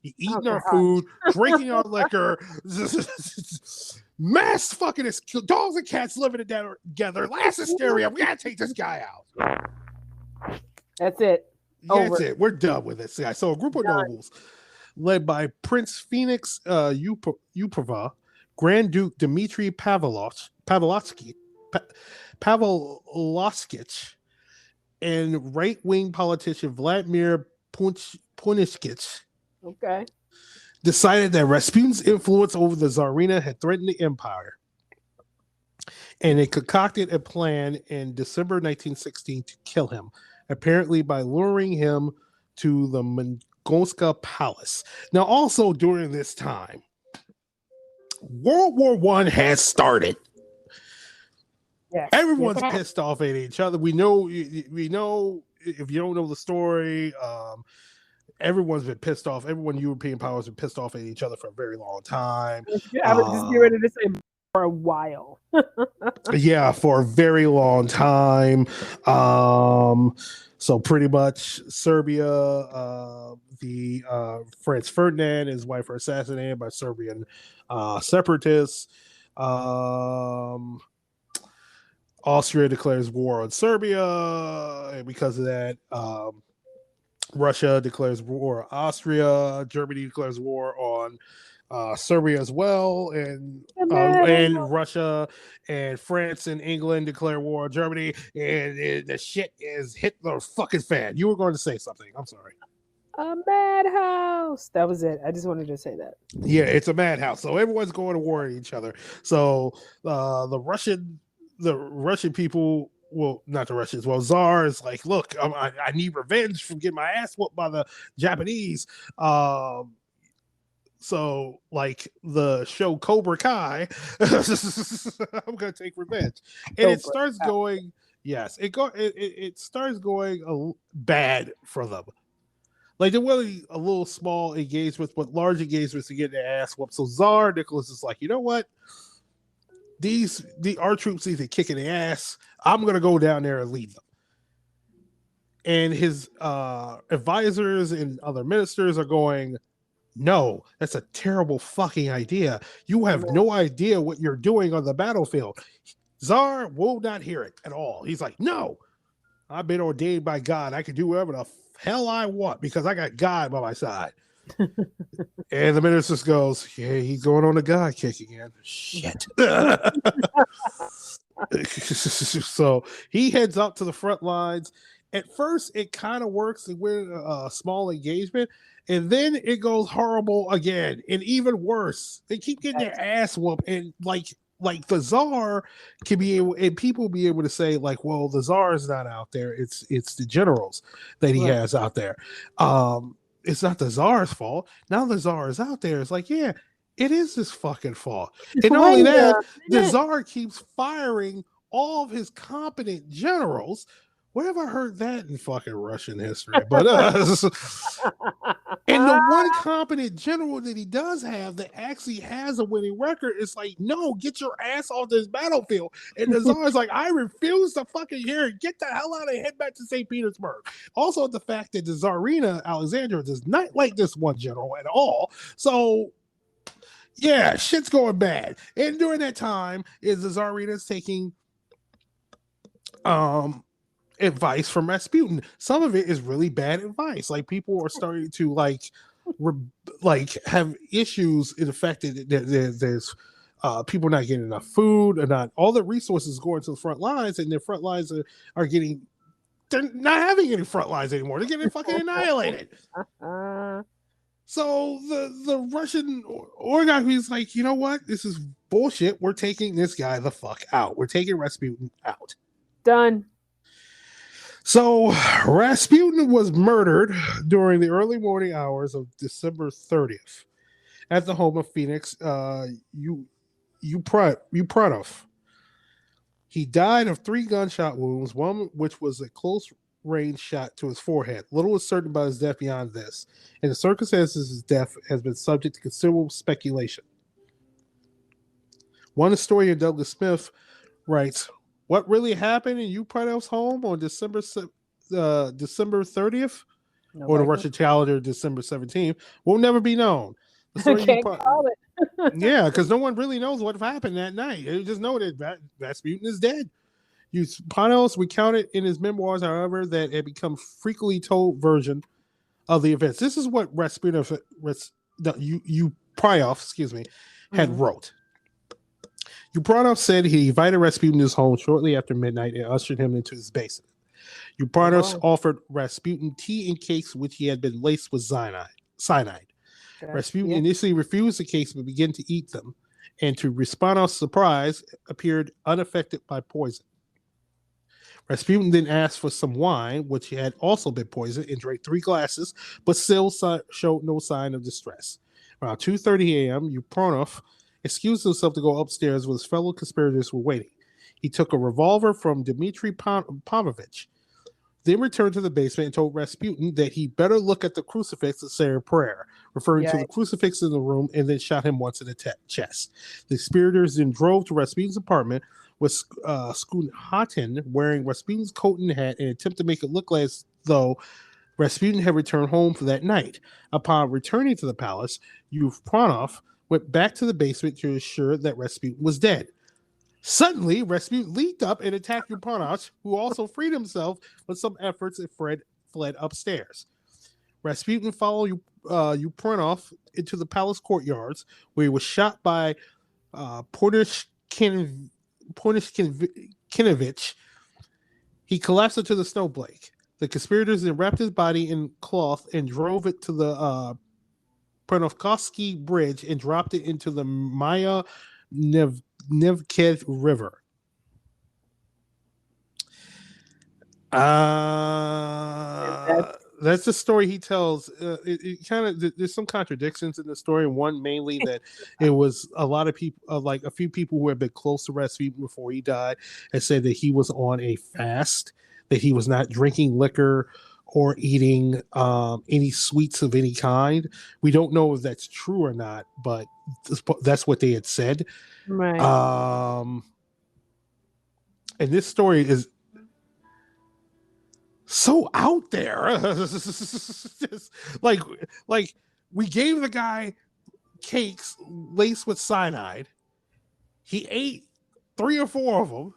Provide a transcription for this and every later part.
eating our food, drinking our liquor, mass fucking dogs and cats living together, last hysteria. We gotta take this guy out. That's it. That's it. We're done with this guy. So a group of nobles led by Prince Phoenix Uprava, Grand Duke Dmitry Pavlovsky, and right-wing politician Vladimir Punishkich decided that Rasputin's influence over the Tsarina had threatened the empire. And they concocted a plan in December 1916 to kill him, apparently by luring him to the Mongolska Palace. Now, also during this time, World War I has started. Yes. Everyone's pissed off at each other. We know if you don't know the story, everyone's been pissed off. Everyone European powers have been pissed off at each other for a very long time. I was just getting ready to say for a while. Yeah, for a very long time. So pretty much Serbia, Franz Ferdinand, his wife were assassinated by Serbian separatists. Austria declares war on Serbia, and because of that, Russia declares war on Austria. Germany declares war on Serbia as well, and Russia and France and England declare war on Germany, and the shit is hit the fucking fan. You were going to say something. I'm sorry. A madhouse. That was it. I just wanted to say that. Yeah, it's a madhouse. So everyone's going to war at each other. So the Russian people, well, not the Russians, well, Tsar is like, look, I need revenge from getting my ass whooped by the Japanese. So, like the show Cobra Kai, I'm gonna take revenge, and it starts going. Yes, it starts going bad for them. Like they're really a little small engagements, but large engagements to get their ass whooped. So Tsar Nicholas is like, you know what? Our troops need to kick in the ass. I'm gonna go down there and lead them. And his advisors and other ministers are going, no, that's a terrible fucking idea. You have no idea what you're doing on the battlefield. Tsar will not hear it at all. He's like, no, I've been ordained by God. I can do whatever the hell I want because I got God by my side. And the minister just goes, yeah, he's going on a God kick again. Shit. So he heads up to the front lines. At first, it kind of works with a small engagement, and then it goes horrible again, and even worse. They keep getting their ass whooped, and like the Tsar can be able, and people be able to say like, well, the Tsar is not out there; it's the generals that he has out there. It's not the Tsar's fault. Now the Tsar is out there. It's like, yeah, it is his fucking fault. And not only that, the Tsar keeps firing all of his competent generals. Where have I heard that in fucking Russian history? But and the one competent general that he does have that actually has a winning record is like, no, get your ass off this battlefield. And the Tsar is like, I refuse to fucking hear it. Get the hell out and head back to St. Petersburg. Also, the fact that the Tsarina Alexandra does not like this one general at all. So yeah, shit's going bad. And during that time, is the Tsarina's taking advice from Rasputin. Some of it is really bad advice. Like people are starting to like have issues in the fact that there's people not getting enough food and not all the resources going to the front lines, and their front lines are getting, they're not having any front lines anymore. They're getting fucking annihilated. So the Russian oligarchy is like, you know what? This is bullshit. We're taking this guy the fuck out. We're taking Rasputin out. Done. So Rasputin was murdered during the early morning hours of December 30th at the home of Phoenix Uprava. He died of 3 gunshot wounds, one which was a close range shot to his forehead. Little is certain about his death beyond this, and the circumstances of his death has been subject to considerable speculation. One historian, Douglas Smith, writes, what really happened in Upradov's home on December 30th or the Nobody can. Russian calendar, December 17th, will never be known. The story Can't call it. yeah, because no one really knows what happened that night. They just know that Rasputin is dead. Panos recounted in his memoirs, however, that it become frequently told version of the events. This is what Rasputin, Pryoff, excuse me, had Mhm. wrote. Upranov said he invited Rasputin to his home shortly after midnight and ushered him into his basement. Oh Upranov wow. offered Rasputin tea and cakes which he had been laced with cyanide. Rasputin Yeah. initially refused the cakes but began to eat them, and to Rasputin's surprise, appeared unaffected by poison. Rasputin then asked for some wine, which had also been poisoned, and drank 3 glasses, but still showed no sign of distress. Around 2:30 a.m., Upranov excused himself to go upstairs where his fellow conspirators were waiting. He took a revolver from Dmitry Pamovich, then returned to the basement and told Rasputin that he better look at the crucifix and say a prayer, referring to Yeah. the crucifix in the room, and then shot him once in the chest. The conspirators then drove to Rasputin's apartment with Skuhatin wearing Rasputin's coat and hat and attempt to make it look as though Rasputin had returned home for that night. Upon returning to the palace, Yevpranov went back to the basement to ensure that Rasputin was dead. Suddenly, Rasputin leaped up and attacked Upranov, who also freed himself with some efforts and fled upstairs. Rasputin followed Upranov into the palace courtyards, where he was shot by Pornishkinovich. He collapsed into the snowflake. The conspirators then wrapped his body in cloth and drove it to the Pernovkovsky Bridge and dropped it into the Maya Nevkev River. That's That's the story he tells. It kind of there's some contradictions in the story. One mainly that it was a lot of people, like a few people who had been close to Rasputin before he died, and said that he was on a fast, that he was not drinking liquor or eating any sweets of any kind. We don't know if that's true or not, but that's what they had said. right. And this story is so out there. Just like we gave the guy cakes laced with cyanide. He ate 3 or 4 of them.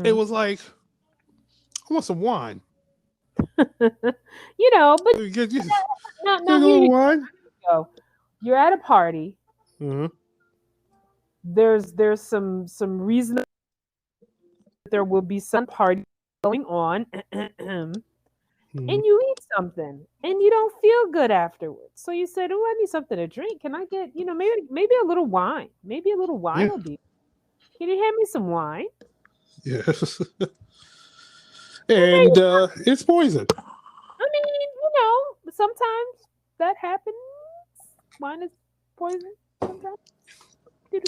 It Mhm. was like, I want some wine. But Get now a here little you wine. go. You're at a party. Uh-huh. There's some reason that there will be some party going on, and Mhm. you eat something, and you don't feel good afterwards. So you said, "Oh, I need something to drink. Can I get maybe a little wine? Maybe a little wine Yeah. will be. Can you hand me some wine?" Yes. And there And you it's poison. I mean, sometimes that happens. Wine is poison sometimes.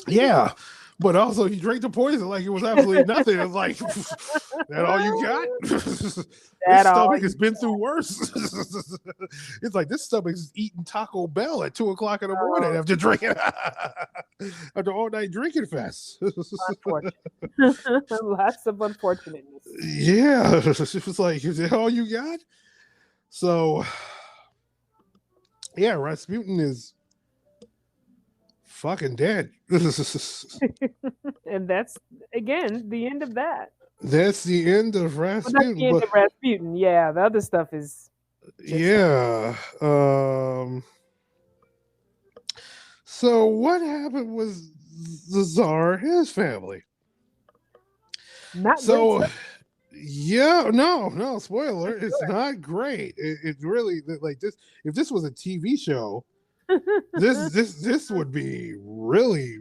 Yeah. But also, he drank the poison like it was absolutely nothing. It's like, that all you got? This That all stomach you has been through worse. It's like this stomach's eating Taco Bell at 2 o'clock in the morning know, after drinking, after all night drinking fest. unfortunate. Lots of unfortunateness. Yeah. It was like, is that all you got? So, yeah, Rasputin is fucking dead. And that's again the end of that. That's the end of Well, that's the Rasputin. end But of Rasputin. Yeah, the other stuff is just yeah. So what happened with the Tsar and his family? not great So stuff. yeah, no, spoiler, it's not great. It really, like this. If this was a TV show, this would be really.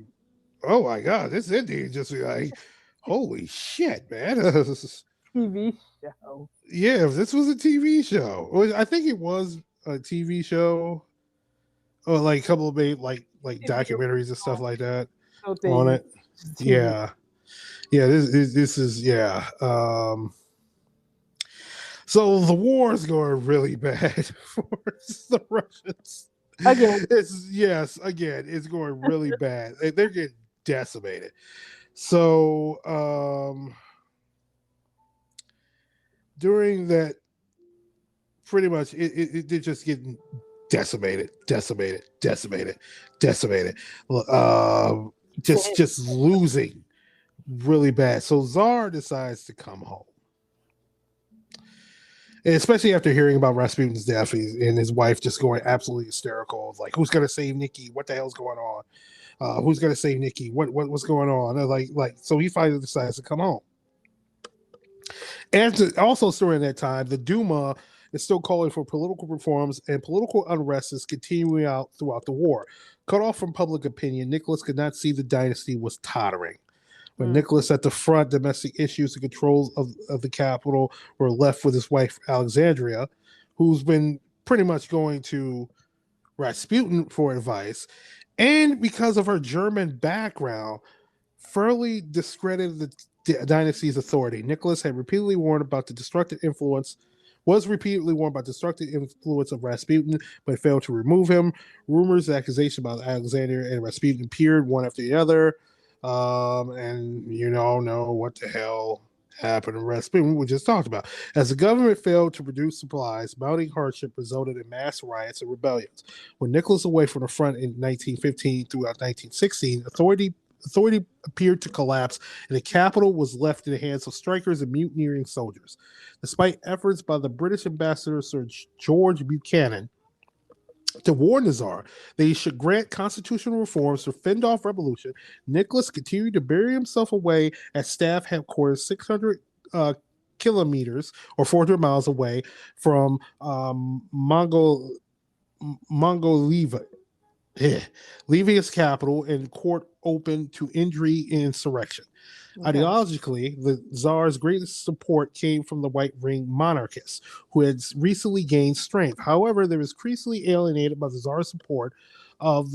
Oh my god, this ending just be like, holy shit, man. TV show. Yeah, if this was a TV show, I think it was a TV show, or like a couple of like TV documentaries and stuff like that on thing. it. TV. Yeah, yeah. This is yeah. So the war is going really bad for the Russians. Again. It's yes, again, it's going really bad. They're getting decimated. So during that pretty much they're just getting decimated, decimated, decimated, decimated. Just losing really bad. So Tsar decides to come home. And especially after hearing about Rasputin's death and his wife just going absolutely hysterical, like who's gonna save Nikki? What the hell's going on? Who's gonna save Nikki? What's going on? And so he finally decides to come home. And also during that time, the Duma is still calling for political reforms, and political unrest is continuing out throughout the war. Cut off from public opinion, Nicholas could not see the dynasty was tottering. When Nicholas at the front, domestic issues and controls of the capital were left with his wife Alexandria, who's been pretty much going to Rasputin for advice, and because of her German background, fairly discredited the dynasty's authority. Nicholas had repeatedly warned about the destructive influence. Was repeatedly warned about destructive influence of Rasputin, but failed to remove him. Rumors, accusations about Alexander and Rasputin appeared one after the other. And you know what the hell happened to Rasputin, we just talked about. As the government failed to produce supplies, mounting hardship resulted in mass riots and rebellions. When Nicholas away from the front in 1915 throughout 1916, authority appeared to collapse, and the capital was left in the hands of strikers and mutineering soldiers. Despite efforts by the British ambassador Sir George Buchanan to warn the Tsar that he should grant constitutional reforms to fend off revolution, Nicholas continued to bury himself away at staff headquarters 600 kilometers or 400 miles away from Mongolia, leaving his capital and court open to injury and insurrection. Okay. Ideologically, the Tsar's greatest support came from the White Ring monarchists, who had recently gained strength. However, they were increasingly alienated by the Tsar's support of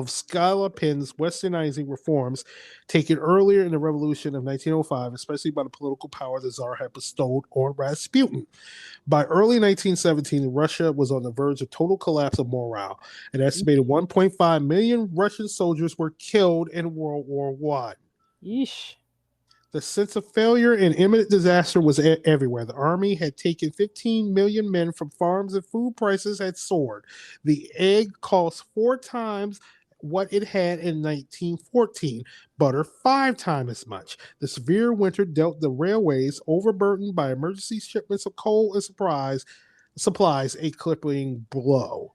Skylapin's westernizing reforms taken earlier in the revolution of 1905, especially by the political power the Tsar had bestowed on Rasputin. By early 1917, Russia was on the verge of total collapse of morale. An estimated 1.5 million Russian soldiers were killed in World War I. Yeesh. The sense of failure and imminent disaster was everywhere. The army had taken 15 million men from farms and food prices had soared. The egg cost 4 times what it had in 1914, butter 5 times as much. The severe winter dealt the railways, overburdened by emergency shipments of coal and supplies, a crippling blow.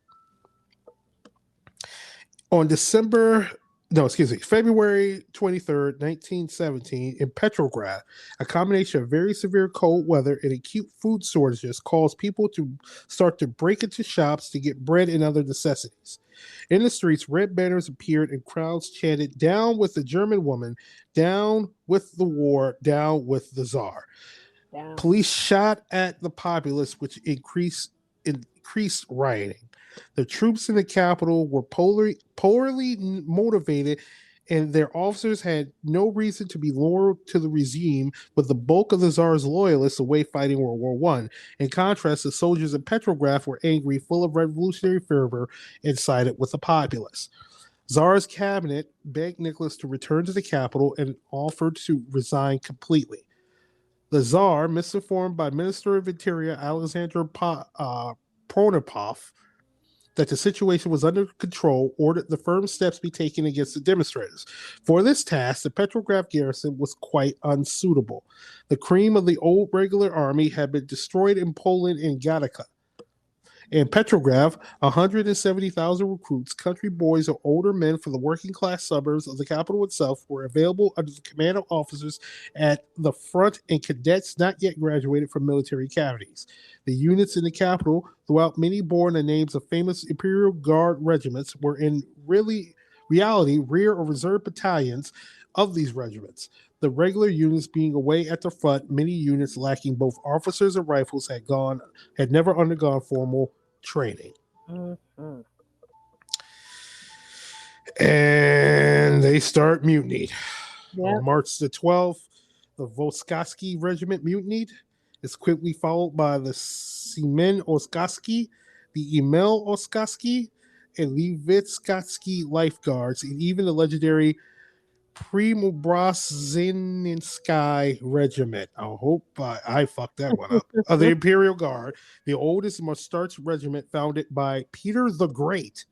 On February 23rd, 1917, in Petrograd, a combination of very severe cold weather and acute food shortages caused people to start to break into shops to get bread and other necessities. In the streets, red banners appeared and crowds chanted, "Down with the German woman, down with the war, down with the Tsar." Down. Police shot at the populace, which increased rioting. The troops in the capital were poorly motivated, and their officers had no reason to be loyal to the regime, with the bulk of the Tsar's loyalists away fighting World War I. In contrast, the soldiers in Petrograd were angry, full of revolutionary fervor, and sided with the populace. Tsar's cabinet begged Nicholas to return to the capital and offered to resign completely. The Tsar, misinformed by Minister of Interior Alexander Pronopov that the situation was under control, ordered the firm steps be taken against the demonstrators. For this task, the Petrograd garrison was quite unsuitable. The cream of the old regular army had been destroyed in Poland and Gatka. In Petrograd, 170,000 recruits, country boys or older men from the working class suburbs of the capital itself, were available under the command of officers at the front and cadets not yet graduated from military academies. The units in the capital, throughout many bore the names of famous Imperial Guard regiments, were in reality rear or reserve battalions of these regiments. The regular units being away at the front, many units lacking both officers and rifles had never undergone formal training. Mm-hmm. And they start mutiny. Yep. On March the 12th, the Voskotsky Regiment mutinied. It's quickly followed by the Semen Oskarsky, the Emil Oskarsky, and Levitskatsky Life Guards, and even the legendary Premobrazinski Regiment. I hope I fucked that one up. Of the Imperial Guard, the oldest Mostarch regiment founded by Peter the Great